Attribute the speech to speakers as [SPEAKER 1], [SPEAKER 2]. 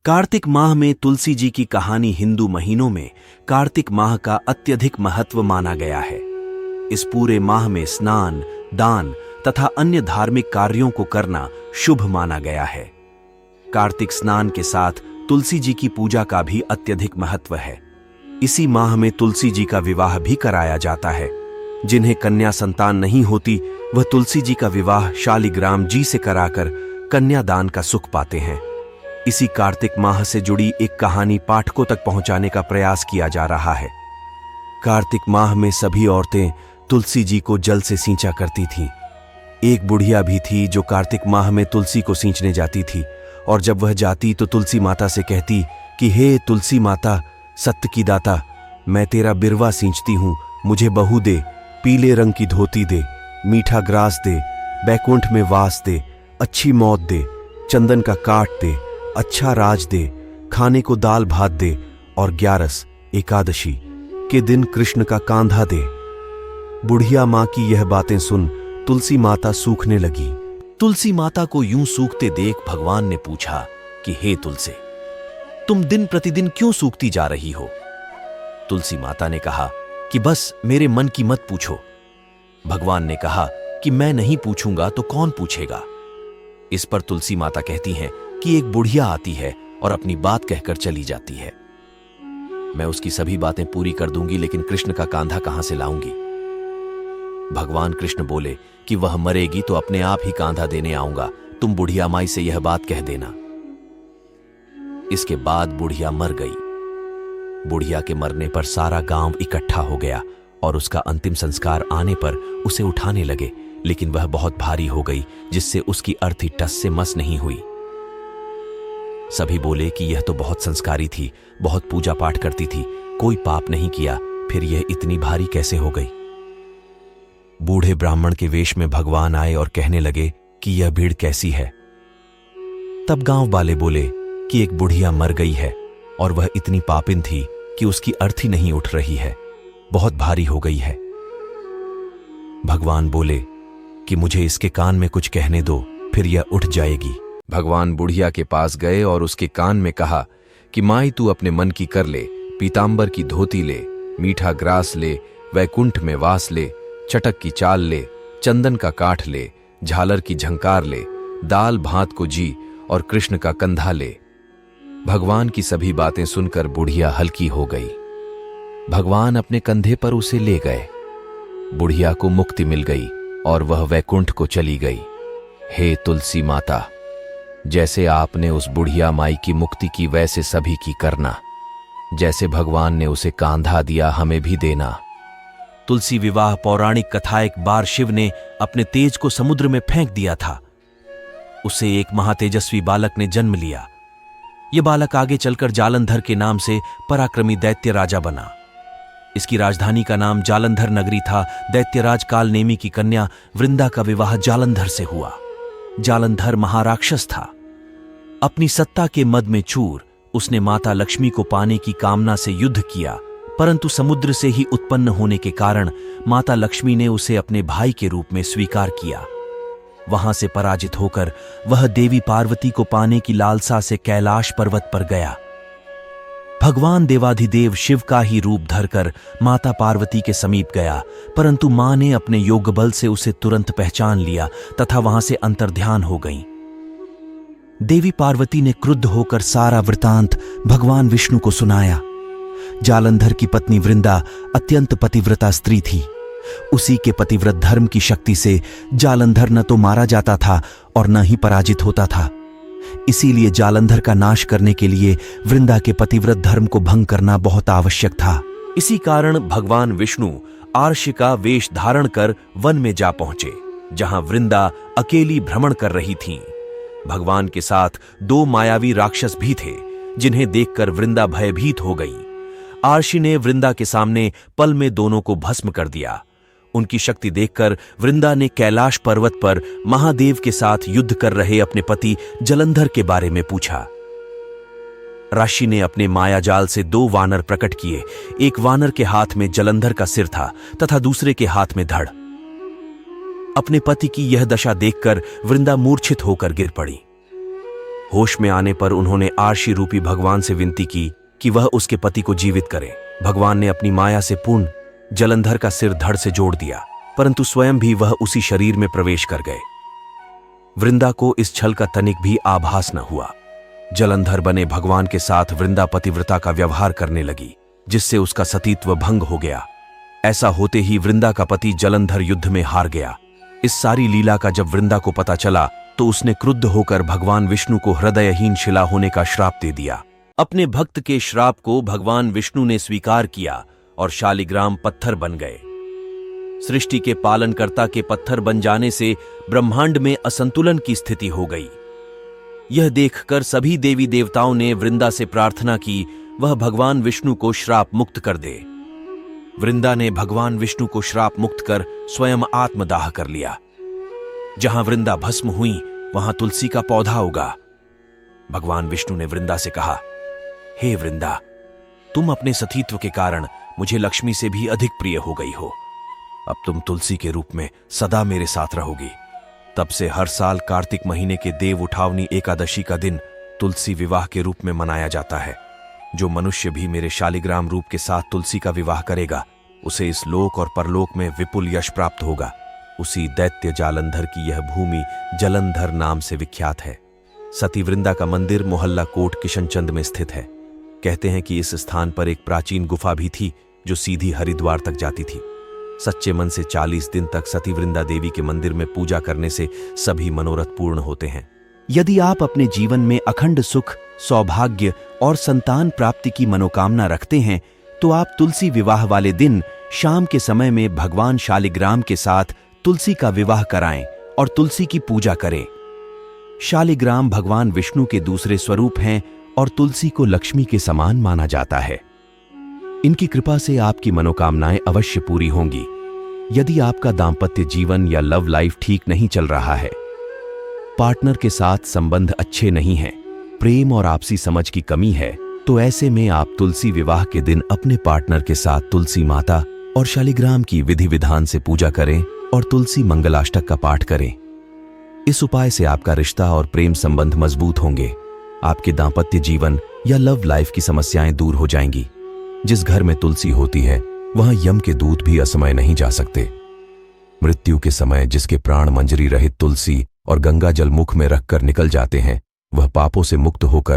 [SPEAKER 1] कार्तिक माह में तुलसी जी की कहानी हिंदू महीनों में कार्तिक माह का अत्यधिक महत्व माना गया है। इस पूरे माह में स्नान, दान तथा अन्य धार्मिक कार्यों को करना शुभ माना गया है। कार्तिक स्नान के साथ तुलसी जी की पूजा का भी अत्यधिक महत्व है। इसी माह में तुलसी जी का विवाह भी कराया जाता है। जिन्हें कन्या संतान नहीं होती वह तुलसी जी का विवाह शालिग्राम जी से कराकर कन्यादान का सुख पाते हैं। इसी कार्तिक माह से जुड़ी एक कहानी पाठकों तक पहुंचाने का प्रयास किया जा रहा है। कार्तिक माह में सभी औरतें तुलसी जी को जल से सींचा करती थीं। एक बुढ़िया भी थी जो कार्तिक माह में तुलसी को सींचने जाती थी और जब वह जाती तो तुलसी माता से कहती कि हे तुलसी माता, सत्य की दाता, मैं तेरा बिरवा सींचती हूं, मुझे बहू दे, पीले रंग की धोती दे, मीठा ग्रास दे, बैकुंठ में वास दे, अच्छी मौत दे, चंदन का काट दे, अच्छा राज दे, खाने को दाल भात दे और 11 एकादशी के दिन कृष्ण का कांधा दे। बुढ़िया मां की यह बातें सुन तुलसी माता सूखने लगी। तुलसी माता को यूं सूखते देख भगवान ने पूछा कि हे तुलसी, तुम दिन प्रतिदिन क्यों सूखती जा रही हो? तुलसी माता ने कहा कि बस मेरे मन की मत पूछो। भगवान ने कहा कि मैं नहीं पूछूंगा तो कौन पूछेगा? इस पर तुलसी माता कहती हैं कि एक बुढ़िया आती है और अपनी बात कहकर चली जाती है। मैं उसकी सभी बातें पूरी कर दूंगी, लेकिन कृष्ण का कांधा कहां से लाऊंगी? भगवान कृष्ण बोले कि वह मरेगी तो अपने आप ही कांधा देने आऊंगा, तुम बुढ़िया माई से यह बात कह देना। इसके बाद बुढ़िया मर गई। बुढ़िया के मरने पर सारा गांव इकट्ठा हो गया और उसका अंतिम संस्कार आने पर उसे उठाने लगे, लेकिन वह बहुत भारी हो गई जिससे उसकी अर्थी टस से मस नहीं हुई। सभी बोले कि यह तो बहुत संस्कारी थी, बहुत पूजा पाठ करती थी, कोई पाप नहीं किया, फिर यह इतनी भारी कैसे हो गई? बूढ़े ब्राह्मण के वेश में भगवान आए और कहने लगे कि यह भीड़ कैसी है? तब गांव वाले बोले कि एक बुढ़िया मर गई है और वह इतनी पापिन थी कि उसकी अर्थी नहीं उठ रही है, बहुत भारी हो गई है। भगवान बोले कि मुझे इसके कान में कुछ कहने दो, फिर यह उठ जाएगी। भगवान बुढ़िया के पास गए और उसके कान में कहा कि माई तू अपने मन की कर ले, पीतांबर की धोती ले, मीठा ग्रास ले, वैकुंठ में वास ले, चटक की चाल ले, चंदन का काठ ले, झालर की झंकार ले, दाल भात को जी और कृष्ण का कंधा ले। भगवान की सभी बातें सुनकर बुढ़िया हल्की हो गई। भगवान अपने कंधे पर उसे ले गए। बुढ़िया को मुक्ति मिल गई और वह वैकुंठ को चली गई। हे तुलसी माता, जैसे आपने उस बुढ़िया माई की मुक्ति की वैसे सभी की करना। जैसे भगवान ने उसे कांधा दिया हमें भी देना। तुलसी विवाह पौराणिक कथा। एक बार शिव ने अपने तेज को समुद्र में फेंक दिया था। उसे एक महातेजस्वी बालक ने जन्म लिया। यह बालक आगे चलकर जालंधर के नाम से पराक्रमी दैत्य राजा बना। इसकी राजधानी का नाम जालंधर नगरी था। दैत्यराज कालनेमी की कन्या वृंदा का विवाह जालंधर से हुआ। जालंधर महाराक्षस था। अपनी सत्ता के मद में चूर उसने माता लक्ष्मी को पाने की कामना से युद्ध किया, परंतु समुद्र से ही उत्पन्न होने के कारण माता लक्ष्मी ने उसे अपने भाई के रूप में स्वीकार किया। वहां से पराजित होकर वह देवी पार्वती को पाने की लालसा से कैलाश पर्वत पर गया। भगवान देवाधिदेव शिव का ही रूप धरकर माता पार्वती के समीप गया, परंतु मां ने अपने योग बल से उसे तुरंत पहचान लिया तथा वहां से अंतर्ध्यान हो गईं। देवी पार्वती ने क्रुद्ध होकर सारा वृतांत भगवान विष्णु को सुनाया। जालंधर की पत्नी वृंदा अत्यंत पतिव्रता स्त्री थी। उसी के पतिव्रत धर्म की शक्ति से जालंधर न तो मारा जाता था और न ही पराजित होता था। इसीलिए जालंधर का नाश करने के लिए वृंदा के पतिव्रत धर्म को भंग करना बहुत आवश्यक था। इसी कारण भगवान विष्णु आर्ष का वेश धारण कर वन में जा पहुंचे, जहां वृंदा अकेली भ्रमण कर रही थीं। भगवान के साथ 2 मायावी राक्षस भी थे, जिन्हें देखकर वृंदा भयभीत हो गई। आर्षि ने वृंदा के सामने पल में दोनों को भस्म कर दिया। उनकी शक्ति देखकर वृंदा ने कैलाश पर्वत पर महादेव के साथ युद्ध कर रहे अपने पति जलंधर के बारे में पूछा। राशि ने अपने मायाजाल से 2 वानर प्रकट किए। एक वानर के हाथ में जलंधर का सिर था तथा दूसरे के हाथ में धड़। अपने पति की यह दशा देखकर वृंदा मूर्छित होकर गिर पड़ी। होश में आने पर उन्होंने आरशी रूपी भगवान से विनती की कि वह उसके पति को जीवित करे। भगवान ने अपनी माया से पूर्ण जलंधर का सिर धड़ से जोड़ दिया, परंतु स्वयं भी वह उसी शरीर में प्रवेश कर गए। वृंदा को इस छल का तनिक भी आभास न हुआ। जलंधर बने भगवान के साथ वृंदा पतिव्रता का व्यवहार करने लगी, जिससे उसका सतीत्व भंग हो गया। ऐसा होते ही वृंदा का पति जलंधर युद्ध में हार गया। इस सारी लीला का जब वृंदा को पता चला तो उसने क्रुद्ध होकर भगवान विष्णु को हृदयहीन शिला होने का श्राप दे दिया। अपने भक्त के श्राप को भगवान विष्णु ने स्वीकार किया और शालिग्राम पत्थर बन गए। सृष्टि के पालनकर्ता के पत्थर बन जाने से ब्रह्मांड में असंतुलन की स्थिति हो गई। यह देखकर सभी देवी देवताओं ने वृंदा से प्रार्थना की वह भगवान विष्णु को श्राप मुक्त कर दे। वृंदा ने भगवान विष्णु को श्राप मुक्त कर स्वयं आत्मदाह कर लिया। जहां वृंदा भस्म हुई वहां तुलसी का पौधा उगा। भगवान विष्णु ने वृंदा से कहा, हे वृंदा, तुम अपने सतीत्व के कारण मुझे लक्ष्मी से भी अधिक प्रिय हो गई हो। अब तुम तुलसी के रूप में सदा मेरे साथ रहोगी। तब से हर साल कार्तिक महीने के देव उठावनी एकादशी का दिन तुलसी विवाह के रूप में मनाया जाता है। जो मनुष्य भी मेरे शालिग्राम रूप के साथ तुलसी का विवाह करेगा, उसे इस लोक और परलोक में विपुल यश प्राप्त होगा। उसी दैत्य जालंधर की यह भूमि जलंधर नाम से विख्यात है। सती वृंदा का मंदिर मोहल्ला कोट किशनचंद में स्थित है। कहते हैं कि इस स्थान पर एक प्राचीन गुफा भी थी जो सीधी हरिद्वार तक जाती थी। सच्चे मन से 40 दिन तक सती वृंदा देवी के मंदिर में पूजा करने से सभी मनोरथ पूर्ण होते हैं। यदि आप अपने जीवन में अखंड सुख, सौभाग्य और संतान प्राप्ति की मनोकामना रखते हैं तो आप तुलसी विवाह वाले दिन शाम के समय में भगवान शालिग्राम के साथ तुलसी का विवाह कराएं और तुलसी की पूजा करें। शालिग्राम भगवान विष्णु के दूसरे स्वरूप हैं और तुलसी को लक्ष्मी के समान माना जाता है। इनकी कृपा से आपकी मनोकामनाएं अवश्य पूरी होंगी। यदि आपका दांपत्य जीवन या लव लाइफ ठीक नहीं चल रहा है, पार्टनर के साथ संबंध अच्छे नहीं हैं, प्रेम और आपसी समझ की कमी है, तो ऐसे में आप तुलसी विवाह के दिन अपने पार्टनर के साथ तुलसी माता और शालिग्राम की विधि विधान से पूजा करें और तुलसी मंगलाष्टक का पाठ करें। इस उपाय से आपका रिश्ता और प्रेम संबंध मजबूत होंगे। आपके दांपत्य जीवन या लव लाइफ की समस्याएं दूर हो जाएंगी। जिस घर में तुलसी होती है वहां यम के दूत भी असमय नहीं जा सकते। मृत्यु के समय जिसके प्राण मंजरी रहित तुलसी और गंगा जल मुख में रखकर निकल जाते हैं, वह पापों से मुक्त होकर